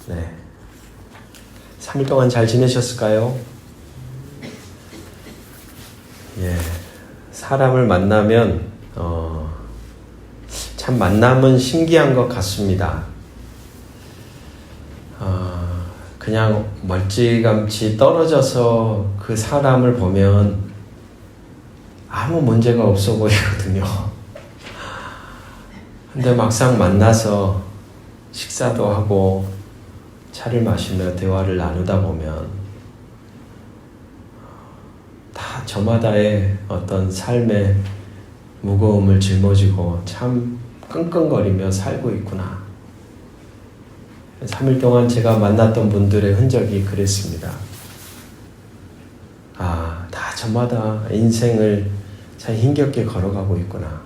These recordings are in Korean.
네. 3일 동안 잘 지내셨을까요? 예. 사람을 만나면, 참 만남은 신기한 것 같습니다. 그냥 멀찌감치 떨어져서 그 사람을 보면 아무 문제가 없어 보이거든요. 근데 막상 만나서 식사도 하고 차를 마시며 대화를 나누다 보면 다 저마다의 어떤 삶의 무거움을 짊어지고 참 끙끙거리며 살고 있구나. 3일 동안 제가 만났던 분들의 흔적이 그랬습니다. 다 저마다 인생을 참 힘겹게 걸어가고 있구나.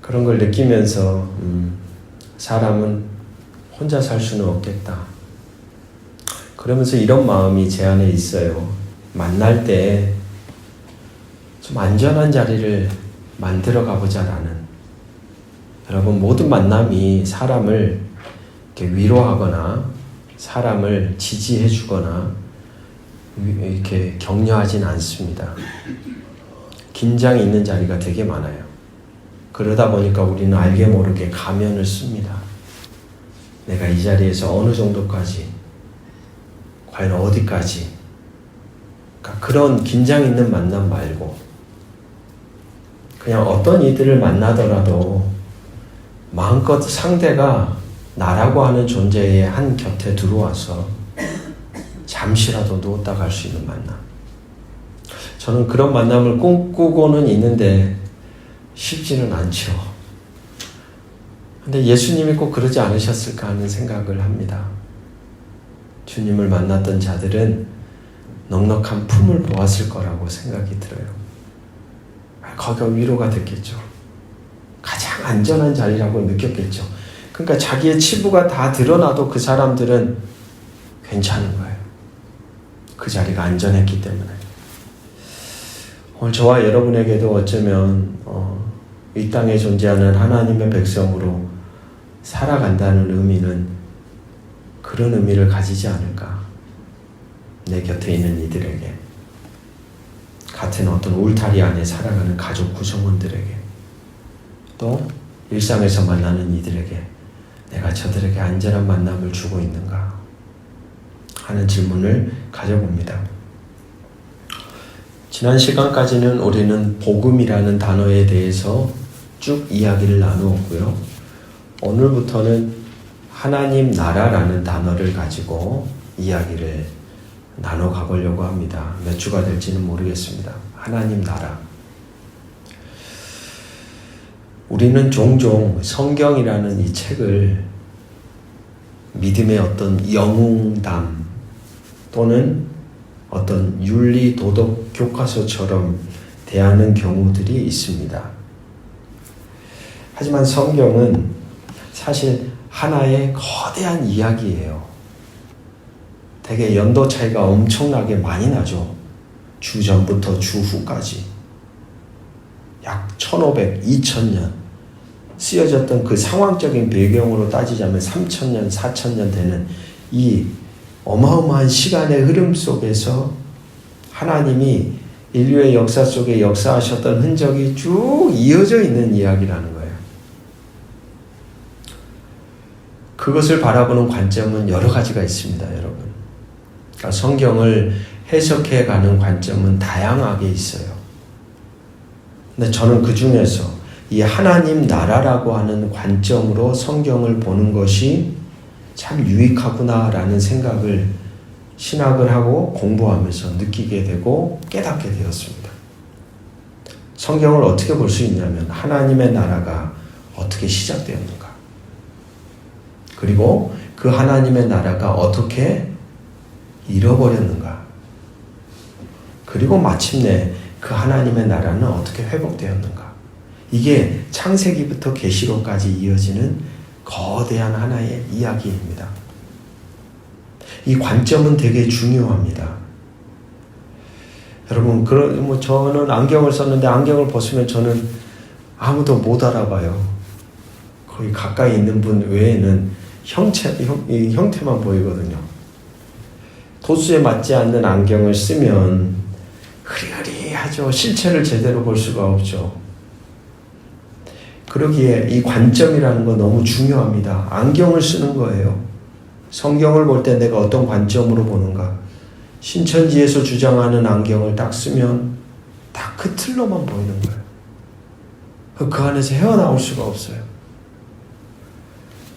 그런 걸 느끼면서 사람은 혼자 살 수는 없겠다. 그러면서 이런 마음이 제 안에 있어요. 만날 때 좀 안전한 자리를 만들어 가보자라는. 여러분, 모든 만남이 사람을 이렇게 위로하거나 사람을 지지해 주거나 이렇게 격려하진 않습니다. 긴장이 있는 자리가 되게 많아요. 그러다 보니까 우리는 알게 모르게 가면을 씁니다. 내가 이 자리에서 어느 정도까지, 과연 어디까지. 그러니까 그런 긴장 있는 만남 말고 그냥 어떤 이들을 만나더라도 마음껏 상대가 나라고 하는 존재의 한 곁에 들어와서 잠시라도 누웠다 갈 수 있는 만남. 저는 그런 만남을 꿈꾸고는 있는데 쉽지는 않죠. 근데 예수님이 꼭 그러지 않으셨을까 하는 생각을 합니다. 주님을 만났던 자들은 넉넉한 품을 보았을 거라고 생각이 들어요. 거기가 위로가 됐겠죠. 가장 안전한 자리라고 느꼈겠죠. 그러니까 자기의 치부가 다 드러나도 그 사람들은 괜찮은 거예요. 그 자리가 안전했기 때문에. 오늘 저와 여러분에게도 어쩌면 이 땅에 존재하는 하나님의 백성으로 살아간다는 의미는 그런 의미를 가지지 않을까. 내 곁에 있는 이들에게, 같은 어떤 울타리 안에 살아가는 가족 구성원들에게, 또 일상에서 만나는 이들에게 내가 저들에게 안전한 만남을 주고 있는가 하는 질문을 가져봅니다. 지난 시간까지는 우리는 복음이라는 단어에 대해서 쭉 이야기를 나누었고요. 오늘부터는 하나님 나라라는 단어를 가지고 이야기를 나눠가 보려고 합니다. 몇 주가 될지는 모르겠습니다. 하나님 나라. 우리는 종종 성경이라는 이 책을 믿음의 어떤 영웅담 또는 어떤 윤리 도덕 교과서처럼 대하는 경우들이 있습니다. 하지만 성경은 사실 하나의 거대한 이야기예요. 되게 연도 차이가 엄청나게 많이 나죠. 주전부터 주후까지. 약 1500, 2000년 쓰여졌던 그 상황적인 배경으로 따지자면 3000년, 4000년 되는 이 어마어마한 시간의 흐름 속에서 하나님이 인류의 역사 속에 역사하셨던 흔적이 쭉 이어져 있는 이야기라는 거예요. 그것을 바라보는 관점은 여러 가지가 있습니다, 여러분. 그러니까 성경을 해석해가는 관점은 다양하게 있어요. 근데 저는 그 중에서 이 하나님 나라라고 하는 관점으로 성경을 보는 것이 참 유익하구나라는 생각을 신학을 하고 공부하면서 느끼게 되고 깨닫게 되었습니다. 성경을 어떻게 볼 수 있냐면 하나님의 나라가 어떻게 시작되었는가, 그리고 그 하나님의 나라가 어떻게 잃어버렸는가, 그리고 마침내 그 하나님의 나라는 어떻게 회복되었는가. 이게 창세기부터 계시록까지 이어지는 거대한 하나의 이야기입니다. 이 관점은 되게 중요합니다. 여러분, 저는 안경을 썼는데 안경을 벗으면 저는 아무도 못 알아봐요. 거의 가까이 있는 분 외에는 형태만 보이거든요. 도수에 맞지 않는 안경을 쓰면 흐리흐리하죠. 실체를 제대로 볼 수가 없죠. 그러기에 이 관점이라는 건 너무 중요합니다. 안경을 쓰는 거예요. 성경을 볼 때 내가 어떤 관점으로 보는가. 신천지에서 주장하는 안경을 딱 쓰면 딱 그 틀로만 보이는 거예요. 그 안에서 헤어나올 수가 없어요.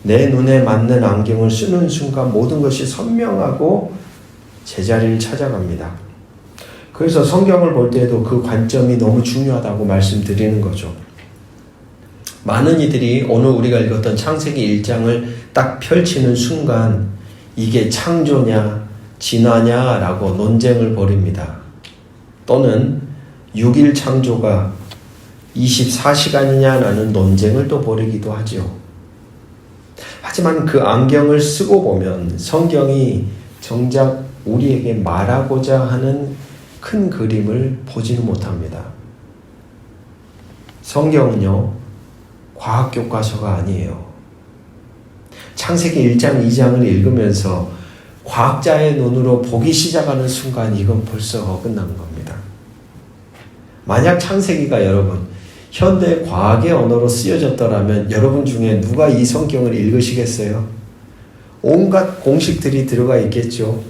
내 눈에 맞는 안경을 쓰는 순간 모든 것이 선명하고 제자리를 찾아갑니다. 그래서 성경을 볼 때에도 그 관점이 너무 중요하다고 말씀드리는 거죠. 많은 이들이 오늘 우리가 읽었던 창세기 1장을 딱 펼치는 순간 이게 창조냐 진화냐라고 논쟁을 벌입니다. 또는 6일 창조가 24시간이냐라는 논쟁을 또 벌이기도 하죠. 하지만 그 안경을 쓰고 보면 성경이 정작 우리에게 말하고자 하는 큰 그림을 보지는 못합니다. 성경은요, 과학교과서가 아니에요. 창세기 1장, 2장을 읽으면서 과학자의 눈으로 보기 시작하는 순간 이건 벌써 어긋난 겁니다. 만약 창세기가 여러분, 현대 과학의 언어로 쓰여졌더라면 여러분 중에 누가 이 성경을 읽으시겠어요? 온갖 공식들이 들어가 있겠죠.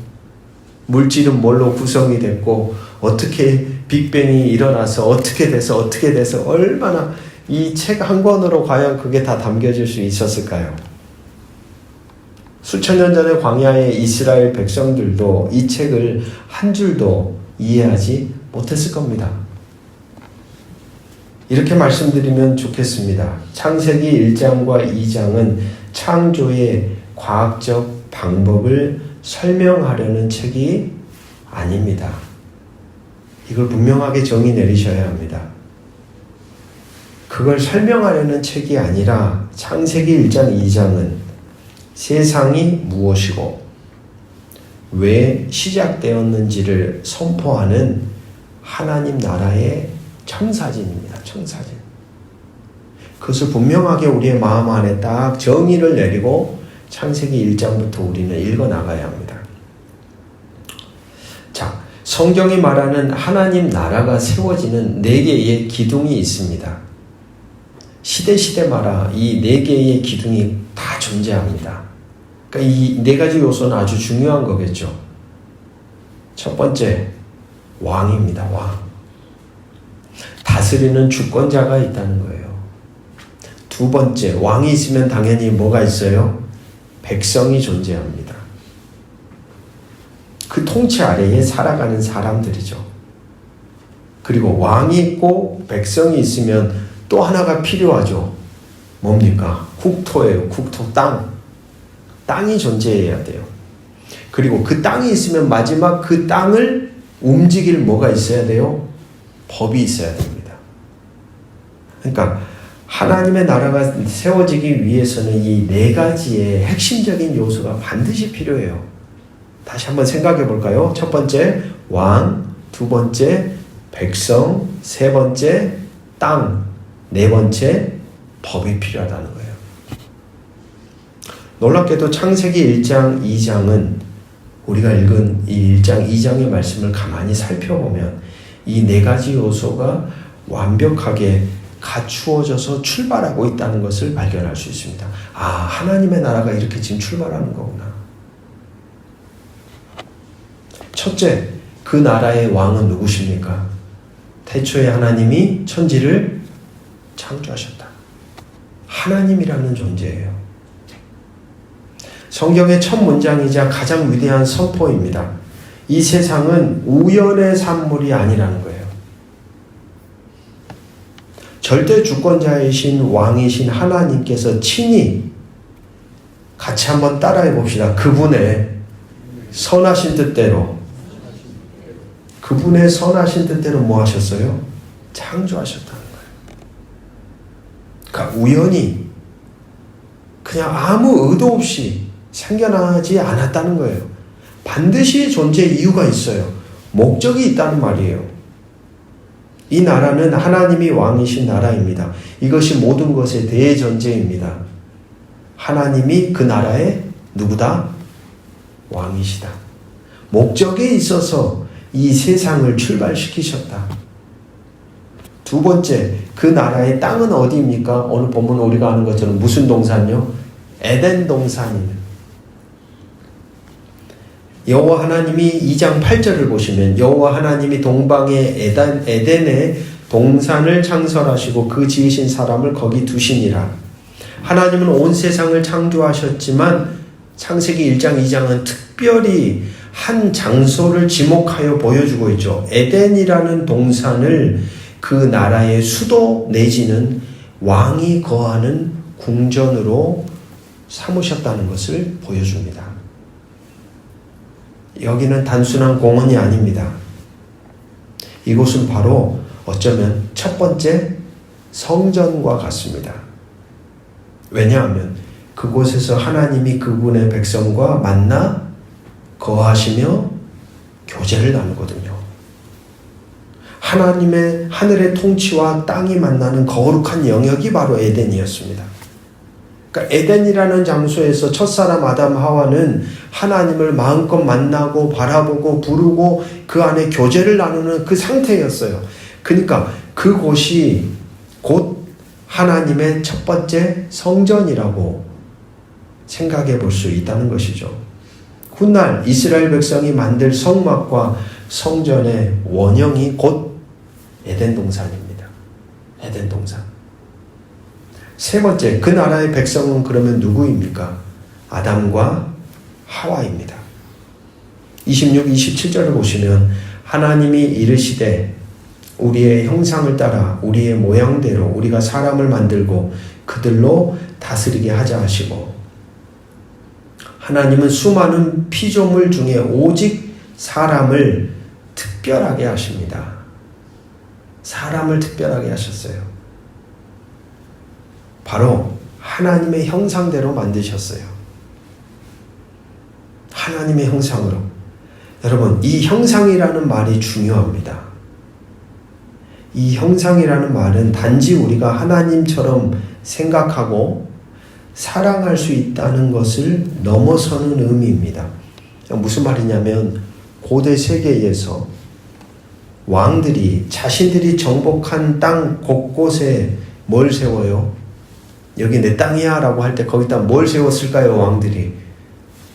물질은 뭘로 구성이 됐고 어떻게 빅뱅이 일어나서 어떻게 돼서 얼마나 이 책 한 권으로 과연 그게 다 담겨질 수 있었을까요? 수천 년 전에 광야의 이스라엘 백성들도 이 책을 한 줄도 이해하지 못했을 겁니다. 이렇게 말씀드리면 좋겠습니다. 창세기 1장과 2장은 창조의 과학적 방법을 설명하려는 책이 아닙니다. 이걸 분명하게 정의 내리셔야 합니다. 그걸 설명하려는 책이 아니라 창세기 1장, 2장은 세상이 무엇이고 왜 시작되었는지를 선포하는 하나님 나라의 청사진입니다. 청사진. 그것을 분명하게 우리의 마음 안에 딱 정의를 내리고 창세기 1장부터 우리는 읽어나가야 합니다. 자, 성경이 말하는 하나님 나라가 세워지는 4개의 기둥이 있습니다. 시대마다 이 4개의 기둥이 다 존재합니다. 그러니까 이 4가지 요소는 아주 중요한 거겠죠. 첫 번째, 왕입니다. 왕. 다스리는 주권자가 있다는 거예요. 두 번째, 왕이 있으면 당연히 뭐가 있어요? 백성이 존재합니다. 그 통치 아래에 살아가는 사람들이죠. 그리고 왕이 있고 백성이 있으면 또 하나가 필요하죠. 뭡니까? 국토예요. 국토, 땅. 땅이 존재해야 돼요. 그리고 그 땅이 있으면 마지막 그 땅을 움직일 뭐가 있어야 돼요? 법이 있어야 됩니다. 그러니까 하나님의 나라가 세워지기 위해서는 이 4가지의 핵심적인 요소가 반드시 필요해요. 다시 한번 생각해 볼까요? 첫 번째, 왕. 두 번째, 백성. 세 번째, 땅. 네 번째, 법이 필요하다는 거예요. 놀랍게도 창세기 1장, 2장은 우리가 읽은 이 1장, 2장의 말씀을 가만히 살펴보면 이 4가지 요소가 완벽하게 갖추어져서 출발하고 있다는 것을 발견할 수 있습니다. 아, 하나님의 나라가 이렇게 지금 출발하는 거구나. 첫째, 그 나라의 왕은 누구십니까? 태초에 하나님이 천지를 창조하셨다. 하나님이라는 존재예요. 성경의 첫 문장이자 가장 위대한 선포입니다. 이 세상은 우연의 산물이 아니라는 거예요. 절대 주권자이신 왕이신 하나님께서 친히 같이 한번 따라해 봅시다. 그분의 선하신 뜻대로 뭐 하셨어요? 창조하셨다는 거예요. 그러니까 우연히 그냥 아무 의도 없이 생겨나지 않았다는 거예요. 반드시 존재 이유가 있어요. 목적이 있다는 말이에요. 이 나라는 하나님이 왕이신 나라입니다. 이것이 모든 것의 대전제입니다. 하나님이 그 나라의 누구다? 왕이시다. 목적에 있어서 이 세상을 출발시키셨다. 두 번째, 그 나라의 땅은 어디입니까? 오늘 본문 우리가 아는 것처럼 무슨 동산요? 에덴 동산이에요. 여호와 하나님이 2장 8절을 보시면 여호와 하나님이 동방의 에덴에 동산을 창설하시고 그 지으신 사람을 거기 두시니라. 하나님은 온 세상을 창조하셨지만 창세기 1장 2장은 특별히 한 장소를 지목하여 보여주고 있죠. 에덴이라는 동산을 그 나라의 수도 내지는 왕이 거하는 궁전으로 삼으셨다는 것을 보여줍니다. 여기는 단순한 공원이 아닙니다. 이곳은 바로 어쩌면 첫 번째 성전과 같습니다. 왜냐하면 그곳에서 하나님이 그분의 백성과 만나 거하시며 교제를 나누거든요. 하나님의 하늘의 통치와 땅이 만나는 거룩한 영역이 바로 에덴이었습니다. 그러니까 에덴이라는 장소에서 첫사람 아담 하와는 하나님을 마음껏 만나고 바라보고 부르고 그 안에 교제를 나누는 그 상태였어요. 그러니까 그곳이 곧 하나님의 첫 번째 성전이라고 생각해 볼 수 있다는 것이죠. 훗날 이스라엘 백성이 만들 성막과 성전의 원형이 곧 에덴 동산입니다. 에덴 동산. 세 번째, 그 나라의 백성은 그러면 누구입니까? 아담과 하와입니다. 26, 27절을 보시면 하나님이 이르시되 우리의 형상을 따라 우리의 모양대로 우리가 사람을 만들고 그들로 다스리게 하자 하시고, 하나님은 수많은 피조물 중에 오직 사람을 특별하게 하십니다. 사람을 특별하게 하셨어요. 바로 하나님의 형상대로 만드셨어요. 하나님의 형상으로. 여러분, 이 형상이라는 말이 중요합니다. 이 형상이라는 말은 단지 우리가 하나님처럼 생각하고 사랑할 수 있다는 것을 넘어서는 의미입니다. 무슨 말이냐면 고대 세계에서 왕들이 자신들이 정복한 땅 곳곳에 뭘 세워요? 여기 내 땅이야 라고 할 때 거기다 뭘 세웠을까요? 왕들이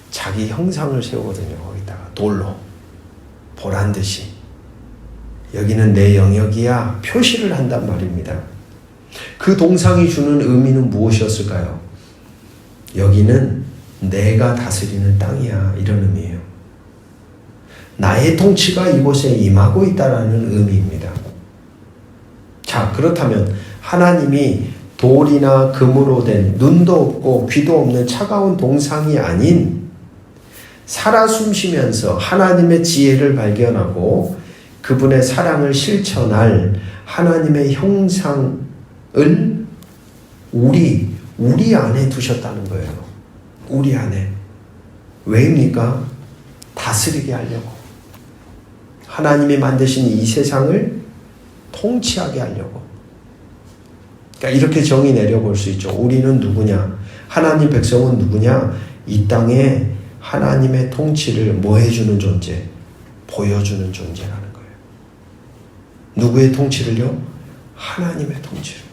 자기 형상을 세우거든요. 거기다가 돌로 보란듯이 여기는 내 영역이야 표시를 한단 말입니다. 그 동상이 주는 의미는 무엇이었을까요? 여기는 내가 다스리는 땅이야, 이런 의미예요. 나의 통치가 이곳에 임하고 있다라는 의미입니다. 자, 그렇다면 하나님이 돌이나 금으로 된 눈도 없고 귀도 없는 차가운 동상이 아닌 살아 숨쉬면서 하나님의 지혜를 발견하고 그분의 사랑을 실천할 하나님의 형상을 우리 안에 두셨다는 거예요. 우리 안에. 왜입니까? 다스리게 하려고. 하나님이 만드신 이 세상을 통치하게 하려고. 그러니까 이렇게 정의 내려볼 수 있죠. 우리는 누구냐? 하나님 백성은 누구냐? 이 땅에 하나님의 통치를 뭐 해주는 존재? 보여주는 존재라는 거예요. 누구의 통치를요? 하나님의 통치를.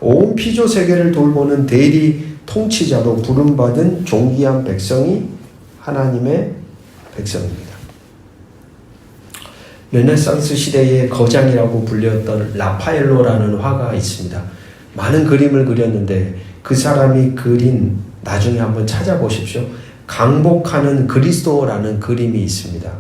온 피조 세계를 돌보는 대리 통치자로 부름받은 존귀한 백성이 하나님의 백성입니다. 르네상스 시대의 거장이라고 불렸던 라파엘로라는 화가가 있습니다. 많은 그림을 그렸는데 그 사람이 그린, 나중에 한번 찾아보십시오. 강복하는 그리스도라는 그림이 있습니다.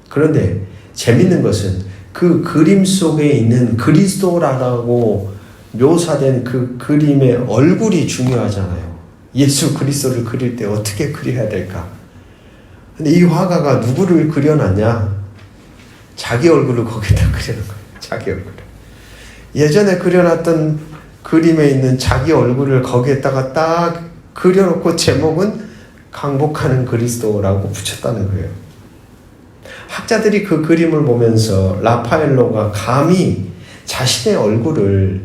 그런데 재밌는 것은 그 그림 속에 있는 그리스도라고 묘사된 그 그림의 얼굴이 중요하잖아요. 예수 그리스도를 그릴 때 어떻게 그려야 될까? 근데 이 화가가 누구를 그려놨냐? 자기 얼굴을 거기다 그려놓은 거예요. 자기 얼굴을. 예전에 그려놨던 그림에 있는 자기 얼굴을 거기에다가 딱 그려놓고 제목은 강복하는 그리스도라고 붙였다는 거예요. 학자들이 그 그림을 보면서 라파엘로가 감히 자신의 얼굴을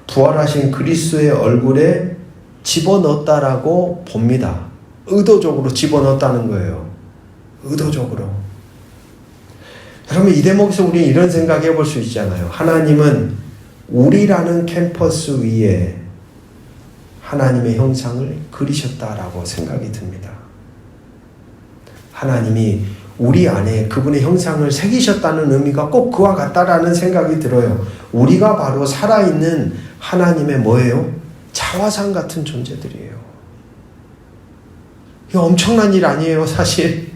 부활하신 그리스도의 얼굴에 집어넣었다라고 봅니다. 의도적으로 집어넣었다는 거예요. 의도적으로. 여러분, 이 대목에서 우리 이런 생각해 볼 수 있잖아요. 하나님은 우리라는 캠퍼스 위에 하나님의 형상을 그리셨다라고 생각이 듭니다. 하나님이 우리 안에 그분의 형상을 새기셨다는 의미가 꼭 그와 같다라는 생각이 들어요. 우리가 바로 살아있는 하나님의 뭐예요? 자화상 같은 존재들이에요. 이거 엄청난 일 아니에요, 사실.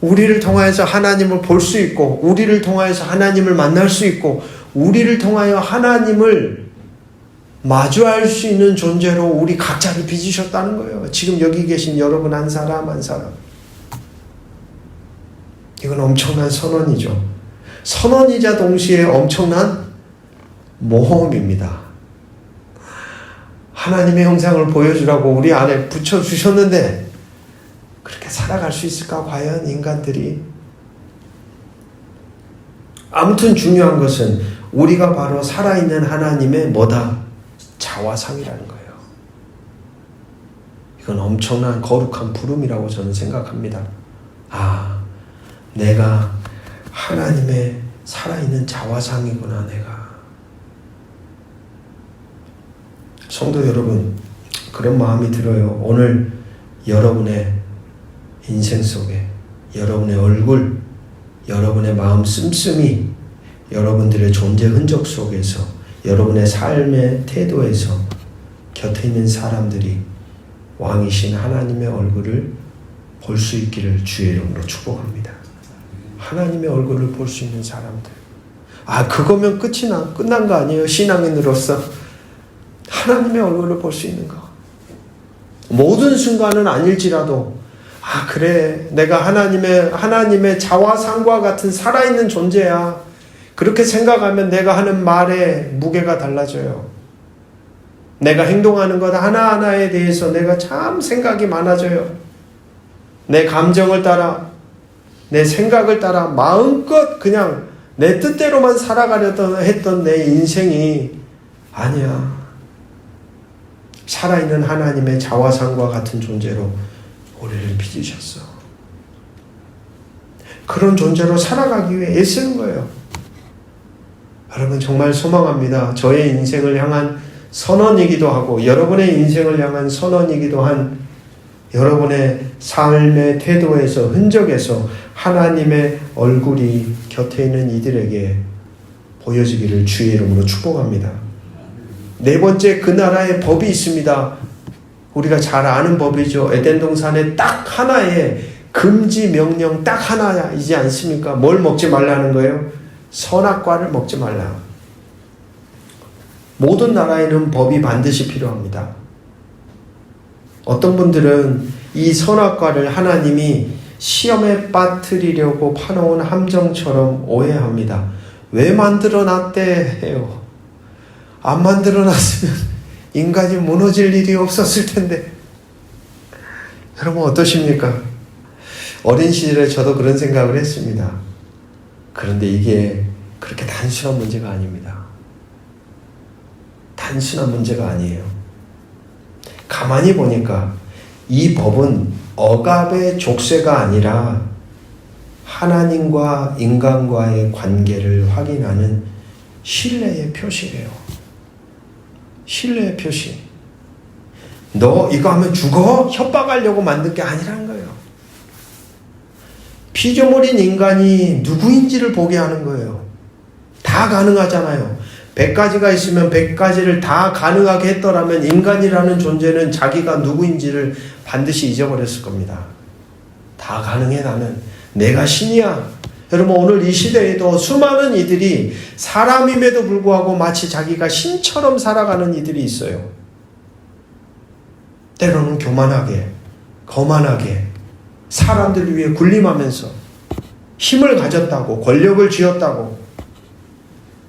우리를 통하여서 하나님을 볼 수 있고, 우리를 통하여서 하나님을 만날 수 있고, 우리를 통하여 하나님을 마주할 수 있는 존재로 우리 각자를 빚으셨다는 거예요. 지금 여기 계신 여러분 한 사람 한 사람. 이건 엄청난 선언이죠. 선언이자 동시에 엄청난 모험입니다. 하나님의 형상을 보여주라고 우리 안에 붙여주셨는데 그렇게 살아갈 수 있을까 과연 인간들이? 아무튼 중요한 것은 우리가 바로 살아있는 하나님의 뭐다? 자화상이라는 거예요. 이건 엄청난 거룩한 부름이라고 저는 생각합니다. 아, 내가 하나님의 살아있는 자화상이구나, 내가. 성도 여러분, 그런 마음이 들어요. 오늘 여러분의 인생 속에, 여러분의 얼굴, 여러분의 마음 씀씀이, 여러분들의 존재 흔적 속에서, 여러분의 삶의 태도에서 곁에 있는 사람들이 왕이신 하나님의 얼굴을 볼 수 있기를 주의 이름으로 축복합니다. 하나님의 얼굴을 볼 수 있는 사람들. 아, 그거면 끝난 거 아니에요? 신앙인으로서 하나님의 얼굴을 볼 수 있는 거. 모든 순간은 아닐지라도, 아, 그래, 내가 하나님의 자화상과 같은 살아있는 존재야. 그렇게 생각하면 내가 하는 말의 무게가 달라져요. 내가 행동하는 것 하나하나에 대해서 내가 참 생각이 많아져요. 내 감정을 따라, 내 생각을 따라 마음껏 그냥 내 뜻대로만 살아가려던 했던 내 인생이 아니야. 살아있는 하나님의 자화상과 같은 존재로 우리를 빚으셨어. 그런 존재로 살아가기 위해 애쓰는 거예요. 여러분, 정말 소망합니다. 저의 인생을 향한 선언이기도 하고 여러분의 인생을 향한 선언이기도 한 여러분의 삶의 태도에서, 흔적에서 하나님의 얼굴이 곁에 있는 이들에게 보여지기를 주의 이름으로 축복합니다. 네 번째, 그 나라의 법이 있습니다. 우리가 잘 아는 법이죠. 에덴 동산에 딱 하나의 금지 명령 딱 하나이지 않습니까? 뭘 먹지 말라는 거예요? 선악과를 먹지 말라. 모든 나라에는 법이 반드시 필요합니다. 어떤 분들은 이 선악과를 하나님이 시험에 빠뜨리려고 파놓은 함정처럼 오해합니다. 왜 만들어놨대 해요. 안 만들어놨으면 인간이 무너질 일이 없었을 텐데. 여러분 어떠십니까? 어린 시절에 저도 그런 생각을 했습니다. 그런데 이게 그렇게 단순한 문제가 아닙니다. 단순한 문제가 아니에요. 가만히 보니까 이 법은 억압의 족쇄가 아니라 하나님과 인간과의 관계를 확인하는 신뢰의 표시래요. 신뢰의 표시. 너 이거 하면 죽어? 협박하려고 만든 게 아니라는 거예요. 피조물인 인간이 누구인지를 보게 하는 거예요. 다 가능하잖아요. 100가지가 있으면 100가지를 다 가능하게 했더라면 인간이라는 존재는 자기가 누구인지를 반드시 잊어버렸을 겁니다. 다 가능해 나는. 내가 신이야. 여러분 오늘 이 시대에도 수많은 이들이 사람임에도 불구하고 마치 자기가 신처럼 살아가는 이들이 있어요. 때로는 교만하게, 거만하게 사람들을 위해 군림하면서 힘을 가졌다고, 권력을 쥐었다고,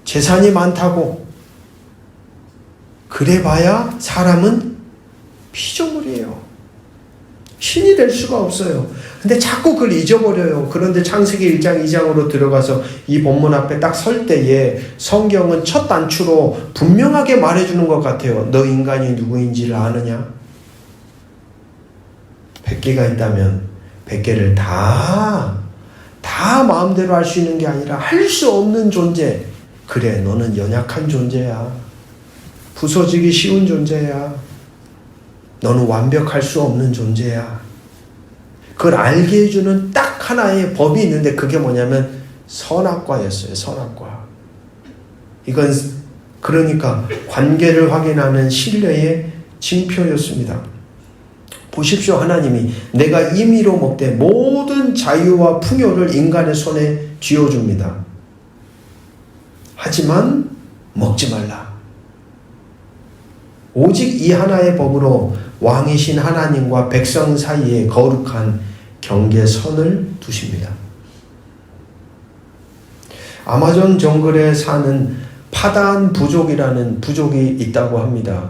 재산이 많다고 그래봐야 사람은 피조물이에요. 신이 될 수가 없어요. 근데 자꾸 그걸 잊어버려요. 그런데 창세기 1장 2장으로 들어가서 이 본문 앞에 딱 설 때에 성경은 첫 단추로 분명하게 말해주는 것 같아요. 너 인간이 누구인지를 아느냐? 100개가 있다면 100개를 다 마음대로 할 수 있는 게 아니라 할 수 없는 존재. 그래, 너는 연약한 존재야. 부서지기 쉬운 존재야. 너는 완벽할 수 없는 존재야. 그걸 알게 해주는 딱 하나의 법이 있는데 그게 뭐냐면 선악과였어요. 선악과. 이건 그러니까 관계를 확인하는 신뢰의 징표였습니다. 보십시오. 하나님이 내가 임의로 먹되 모든 자유와 풍요를 인간의 손에 쥐어줍니다. 하지만 먹지 말라. 오직 이 하나의 법으로 왕이신 하나님과 백성 사이에 거룩한 경계선을 두십니다. 아마존 정글에 사는 파단 부족이라는 부족이 있다고 합니다.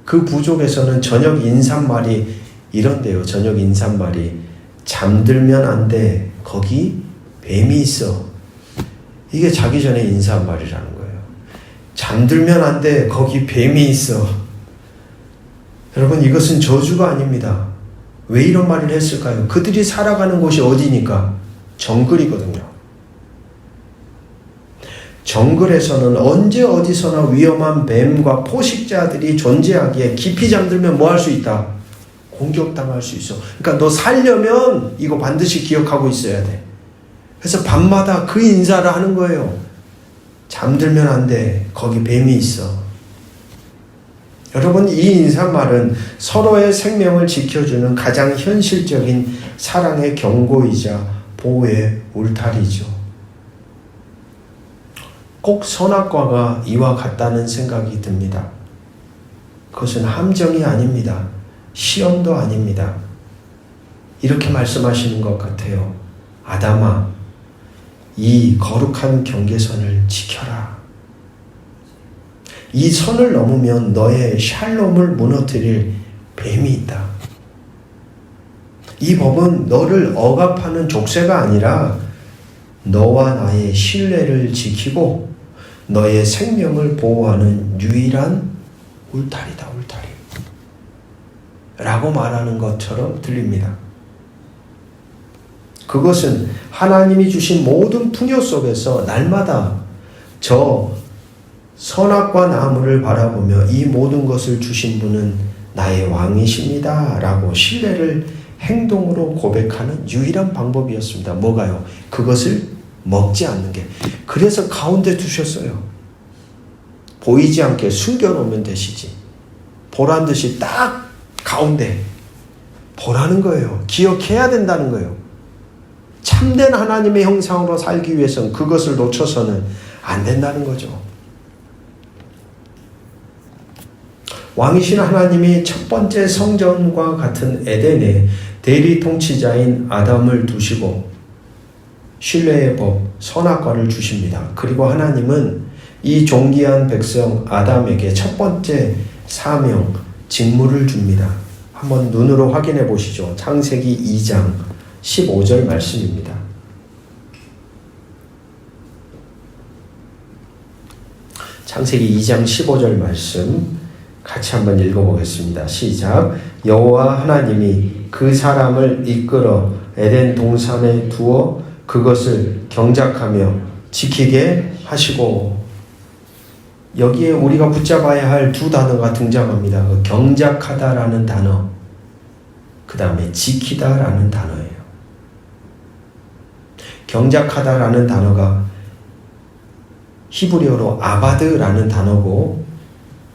그 부족에서는 저녁 인사말이 이런데요. 저녁 인사말이 잠들면 안 돼. 거기 뱀이 있어. 이게 자기 전에 인사말이라는 거예요. 잠들면 안 돼. 거기 뱀이 있어. 여러분, 이것은 저주가 아닙니다. 왜 이런 말을 했을까요? 그들이 살아가는 곳이 어디니까? 정글이거든요. 정글에서는 언제 어디서나 위험한 뱀과 포식자들이 존재하기에 깊이 잠들면 뭐 할 수 있다? 공격당할 수 있어. 그러니까 너 살려면 이거 반드시 기억하고 있어야 돼. 그래서 밤마다 그 인사를 하는 거예요. 잠들면 안 돼. 거기 뱀이 있어. 여러분, 이 인사말은 서로의 생명을 지켜주는 가장 현실적인 사랑의 경고이자 보호의 울타리죠. 꼭 선악과가 이와 같다는 생각이 듭니다. 그것은 함정이 아닙니다. 시험도 아닙니다. 이렇게 말씀하시는 것 같아요. 아담아, 이 거룩한 경계선을 지켜라. 이 선을 넘으면 너의 샬롬을 무너뜨릴 뱀이 있다. 이 법은 너를 억압하는 족쇄가 아니라 너와 나의 신뢰를 지키고 너의 생명을 보호하는 유일한 울타리다, 울타리. 라고 말하는 것처럼 들립니다. 그것은 하나님이 주신 모든 풍요 속에서 날마다 저 선악과 나무를 바라보며 이 모든 것을 주신 분은 나의 왕이십니다. 라고 신뢰를 행동으로 고백하는 유일한 방법이었습니다. 뭐가요? 그것을 먹지 않는 게. 그래서 가운데 두셨어요. 보이지 않게 숨겨놓으면 되시지. 보란 듯이 딱 가운데 보라는 거예요. 기억해야 된다는 거예요. 참된 하나님의 형상으로 살기 위해서는 그것을 놓쳐서는 안 된다는 거죠. 왕이신 하나님이 첫 번째 성전과 같은 에덴에 대리 통치자인 아담을 두시고 신뢰의 법, 선악과를 주십니다. 그리고 하나님은 이 존귀한 백성 아담에게 첫 번째 사명, 직무를 줍니다. 한번 눈으로 확인해 보시죠. 창세기 2장 15절 말씀입니다. 창세기 2장 15절 말씀 같이 한번 읽어보겠습니다. 시작. 여호와 하나님이 그 사람을 이끌어 에덴 동산에 두어 그것을 경작하며 지키게 하시고. 여기에 우리가 붙잡아야 할 두 단어가 등장합니다. 경작하다라는 단어, 그 다음에 지키다라는 단어예요. 경작하다라는 단어가 히브리어로 아바드라는 단어고,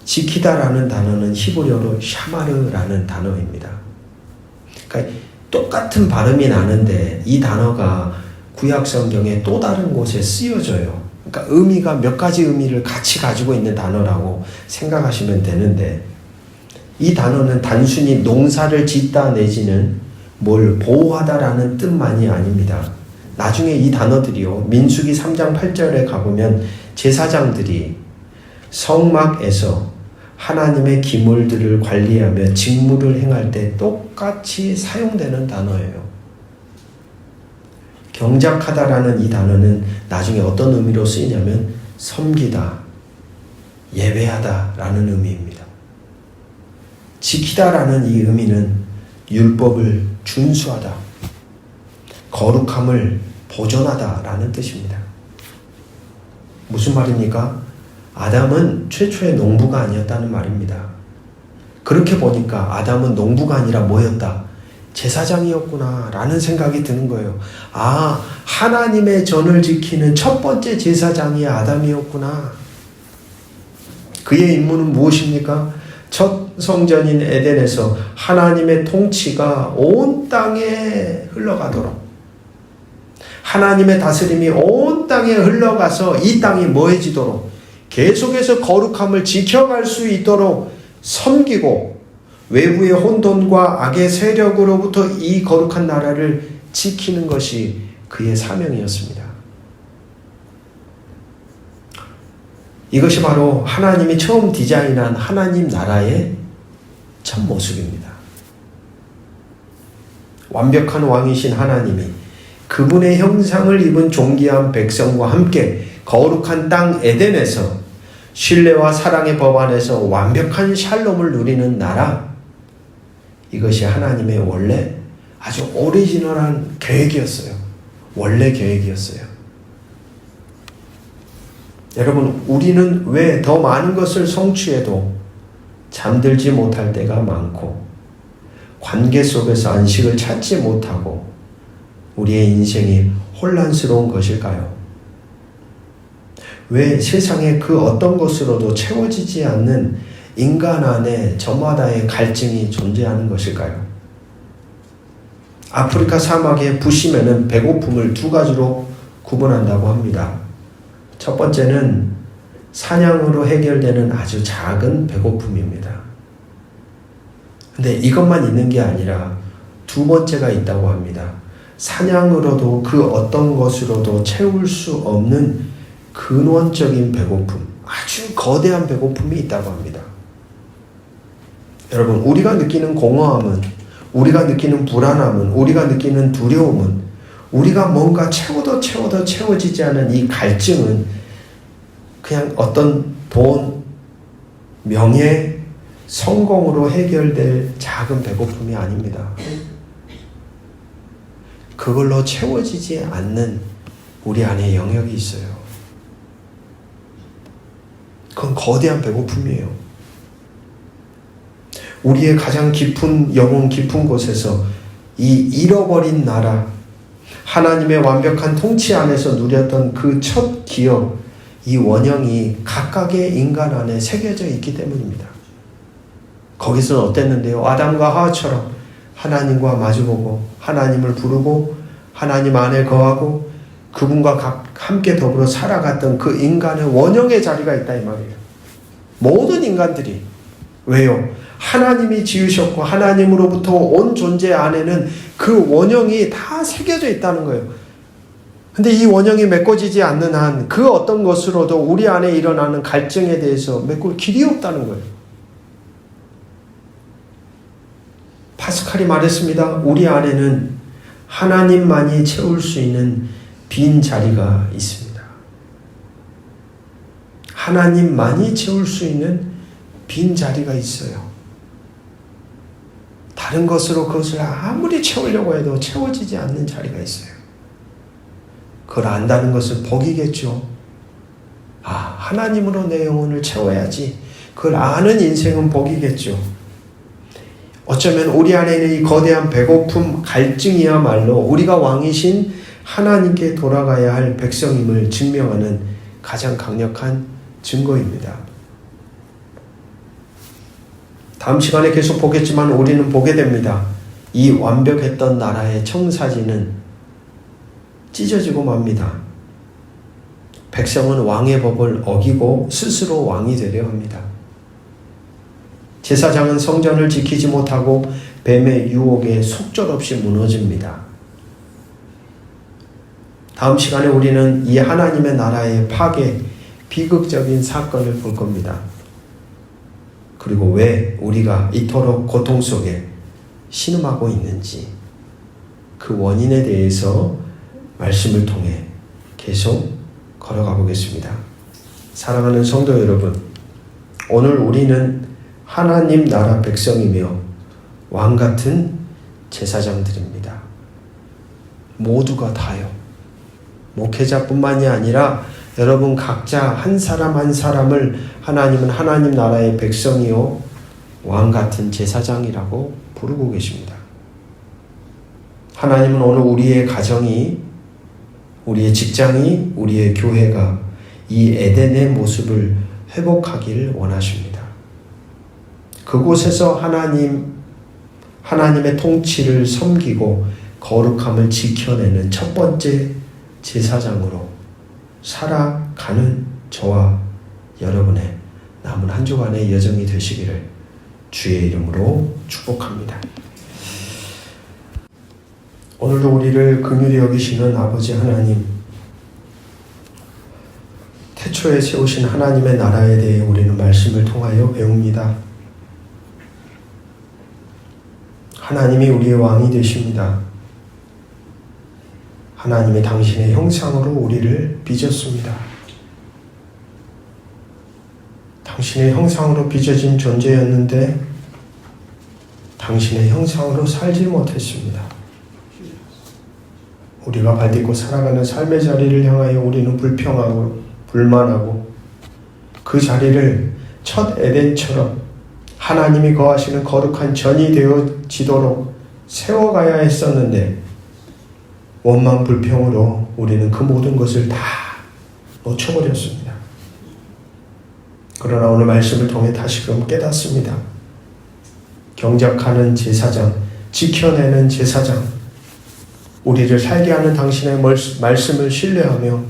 지키다라는 단어는 히브리어로 샤마르라는 단어입니다. 그러니까 똑같은 발음이 나는데 이 단어가 구약 성경에 또 다른 곳에 쓰여져요. 그러니까 의미가 몇 가지 의미를 같이 가지고 있는 단어라고 생각하시면 되는데, 이 단어는 단순히 농사를 짓다 내지는 뭘 보호하다라는 뜻만이 아닙니다. 나중에 이 단어들이요, 민수기 3장 8절에 가보면 제사장들이 성막에서 하나님의 기물들을 관리하며 직무를 행할 때 똑같이 사용되는 단어예요. 경작하다라는 이 단어는 나중에 어떤 의미로 쓰이냐면 섬기다, 예배하다라는 의미입니다. 지키다라는 이 의미는 율법을 준수하다, 거룩함을 보존하다라는 뜻입니다. 무슨 말입니까? 아담은 최초의 농부가 아니었다는 말입니다. 그렇게 보니까 아담은 농부가 아니라 뭐였다? 제사장이었구나 라는 생각이 드는 거예요. 아, 하나님의 전을 지키는 첫 번째 제사장이 아담이었구나. 그의 임무는 무엇입니까? 첫 성전인 에덴에서 하나님의 통치가 온 땅에 흘러가도록, 하나님의 다스림이 온 땅에 흘러가서 이 땅이 뭐해지도록, 계속해서 거룩함을 지켜갈 수 있도록 섬기고, 외부의 혼돈과 악의 세력으로부터 이 거룩한 나라를 지키는 것이 그의 사명이었습니다. 이것이 바로 하나님이 처음 디자인한 하나님 나라의 첫 모습입니다. 완벽한 왕이신 하나님이 그분의 형상을 입은 존귀한 백성과 함께 거룩한 땅 에덴에서 신뢰와 사랑의 법 안에서 완벽한 샬롬을 누리는 나라, 이것이 하나님의 원래 아주 오리지널한 계획이었어요. 원래 계획이었어요. 여러분, 우리는 왜 더 많은 것을 성취해도 잠들지 못할 때가 많고, 관계 속에서 안식을 찾지 못하고 우리의 인생이 혼란스러운 것일까요? 왜 세상에 그 어떤 것으로도 채워지지 않는 인간 안에 저마다의 갈증이 존재하는 것일까요? 아프리카 사막의 부시맨은 배고픔을 두 가지로 구분한다고 합니다. 첫 번째는 사냥으로 해결되는 아주 작은 배고픔입니다. 근데 이것만 있는 게 아니라 두 번째가 있다고 합니다. 사냥으로도 그 어떤 것으로도 채울 수 없는 근원적인 배고픔, 아주 거대한 배고픔이 있다고 합니다. 여러분, 우리가 느끼는 공허함은, 우리가 느끼는 불안함은, 우리가 느끼는 두려움은, 우리가 뭔가 채워도 채워지지 않은 이 갈증은 그냥 어떤 돈, 명예, 성공으로 해결될 작은 배고픔이 아닙니다. 그걸로 채워지지 않는 우리 안에 영역이 있어요. 그건 거대한 배고픔이에요. 우리의 가장 깊은 영혼 깊은 곳에서 이 잃어버린 나라, 하나님의 완벽한 통치 안에서 누렸던 그 첫 기억, 이 원형이 각각의 인간 안에 새겨져 있기 때문입니다. 거기서는 어땠는데요? 아담과 하와처럼 하나님과 마주보고 하나님을 부르고 하나님 안에 거하고 그분과 함께 더불어 살아갔던 그 인간의 원형의 자리가 있다 이 말이에요. 모든 인간들이. 왜요? 하나님이 지으셨고 하나님으로부터 온 존재 안에는 그 원형이 다 새겨져 있다는 거예요. 근데 이 원형이 메꿔지지 않는 한 그 어떤 것으로도 우리 안에 일어나는 갈증에 대해서 메꿀 길이 없다는 거예요. 파스칼이 말했습니다. 우리 안에는 하나님만이 채울 수 있는 빈 자리가 있습니다. 하나님만이 채울 수 있는 빈 자리가 있어요. 다른 것으로 그것을 아무리 채우려고 해도 채워지지 않는 자리가 있어요. 그걸 안다는 것은 복이겠죠. 아, 하나님으로 내 영혼을 채워야지. 그걸 아는 인생은 복이겠죠. 어쩌면 우리 안에 있는 이 거대한 배고픔, 갈증이야말로 우리가 왕이신 하나님께 돌아가야 할 백성임을 증명하는 가장 강력한 증거입니다. 다음 시간에 계속 보겠지만 우리는 보게 됩니다. 이 완벽했던 나라의 청사진은 찢어지고 맙니다. 백성은 왕의 법을 어기고 스스로 왕이 되려 합니다. 제사장은 성전을 지키지 못하고 뱀의 유혹에 속절없이 무너집니다. 다음 시간에 우리는 이 하나님의 나라의 파괴, 비극적인 사건을 볼 겁니다. 그리고 왜 우리가 이토록 고통 속에 신음하고 있는지 그 원인에 대해서 말씀을 통해 계속 걸어가 보겠습니다. 사랑하는 성도 여러분, 오늘 우리는 하나님 나라 백성이며 왕 같은 제사장들입니다. 모두가 다요. 목회자뿐만이 아니라 여러분 각자 한 사람 한 사람을 하나님은 하나님 나라의 백성이요 왕 같은 제사장이라고 부르고 계십니다. 하나님은 오늘 우리의 가정이, 우리의 직장이, 우리의 교회가 이 에덴의 모습을 회복하길 원하십니다. 그곳에서 하나님의 통치를 섬기고 거룩함을 지켜내는 첫 번째 제사장으로 살아가는 저와 여러분의 남은 한 주간의 여정이 되시기를 주의 이름으로 축복합니다. 오늘도 우리를 긍휼히 여기시는 아버지 하나님, 태초에 세우신 하나님의 나라에 대해 우리는 말씀을 통하여 배웁니다. 하나님이 우리의 왕이 되십니다. 하나님이 당신의 형상으로 우리를 빚었습니다. 당신의 형상으로 빚어진 존재였는데 당신의 형상으로 살지 못했습니다. 우리가 발딛고 살아가는 삶의 자리를 향하여 우리는 불평하고 불만하고 그 자리를 첫 에덴처럼 하나님이 거하시는 거룩한 전이 되어지도록 세워가야 했었는데 원망 불평으로 우리는 그 모든 것을 다 놓쳐버렸습니다. 그러나 오늘 말씀을 통해 다시금 깨닫습니다. 경작하는 제사장, 지켜내는 제사장, 우리를 살게 하는 당신의 말씀을 신뢰하며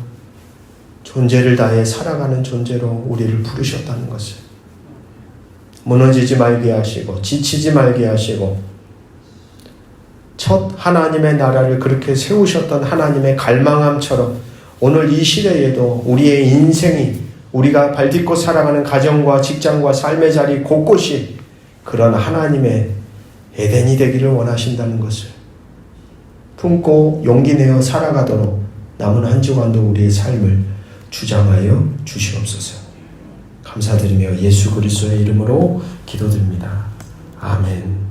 존재를 다해 살아가는 존재로 우리를 부르셨다는 것을 무너지지 말게 하시고 지치지 말게 하시고 첫 하나님의 나라를 그렇게 세우셨던 하나님의 갈망함처럼 오늘 이 시대에도 우리의 인생이 우리가 발딛고 살아가는 가정과 직장과 삶의 자리 곳곳이 그런 하나님의 에덴이 되기를 원하신다는 것을 품고 용기 내어 살아가도록 남은 한 주간도 우리의 삶을 주장하여 주시옵소서. 감사드리며 예수 그리스도의 이름으로 기도드립니다. 아멘.